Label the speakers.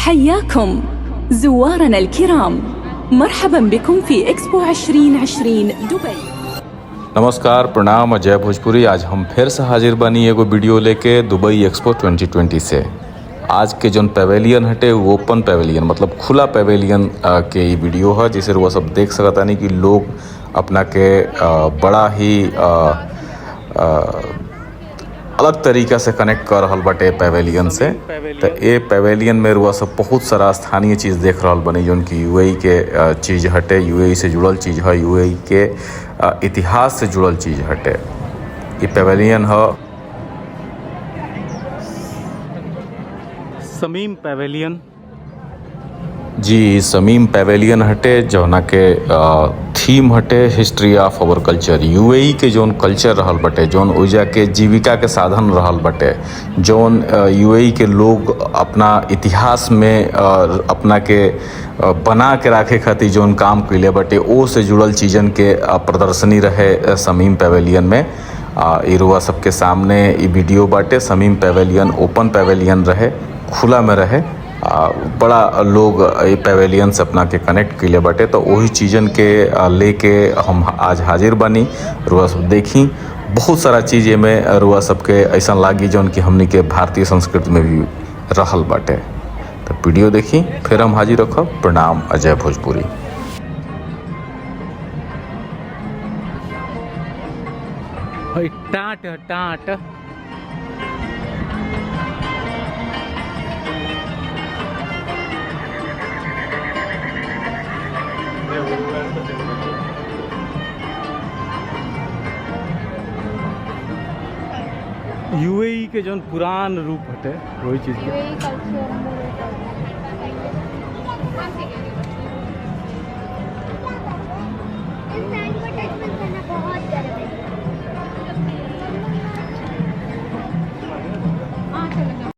Speaker 1: حياكم زوارنا الكرام مرحبا بكم في expo 2020 Dubai.
Speaker 2: नमस्कार, प्रणाम, अजय भोजपुरी। आज हम फिर से हाजिर बनी एगो वीडियो लेके दुबई एक्सपो 2020 से। आज के जौन पेवेलियन हटे वो ओपन पेवेलियन मतलब खुला पेवेलियन के ये वीडियो है, जिसे वो सब देख सकता नहीं कि लोग अपना के बड़ा ही अलग तरीका से कनेक्ट कर रहल बाटे पेवेलियन से। तो ये पेवेलियन में रुआ सब बहुत सारा स्थानीय चीज़ देख रहल बनी, जौन की यूएई के चीज़ हटे, यूएई से जुड़ल चीज़ है, यूएई के इतिहास से जुड़ल चीज़ हटे। ये पेवेलियन है
Speaker 3: समीम पेवेलियन।
Speaker 2: जी, समीम पेवेलियन हटे, जौना के थीम हटे history of our culture. UAE के जौन कल्चर रहल बटे, जौन ओइजा के जीविका के साधन रहल बटे, जौन यूएई के लोग अपना इतिहास में अपना के बना के रखे खातिर जौन काम कइले बटे, ओ से जुड़ल चीज़न के प्रदर्शनी रहे समीम पेवेलियन में। इरुआ सबके सामने ये वीडियो बाटे। समीम पेवेलियन ओपन पेवेलियन रहे, खुला में रहे। बड़ा लोग ये पेवेलियन से अपना के कनेक्ट कइले बाटे। तो वही चीज़न के लेके हम आज हाजिर बनी। रुआ सब देखी, बहुत सारा चीज़ में रुआ सबके ऐसा लागी जौन कि हमनी के भारतीय संस्कृति में भी रहल बाटे। तो वीडियो देखी, फिर हम हाजिर रखब। प्रणाम, अजय भोजपुरी।
Speaker 3: टाट टाट यूएई के जौन पुरान रूप हटे वही चीज़ के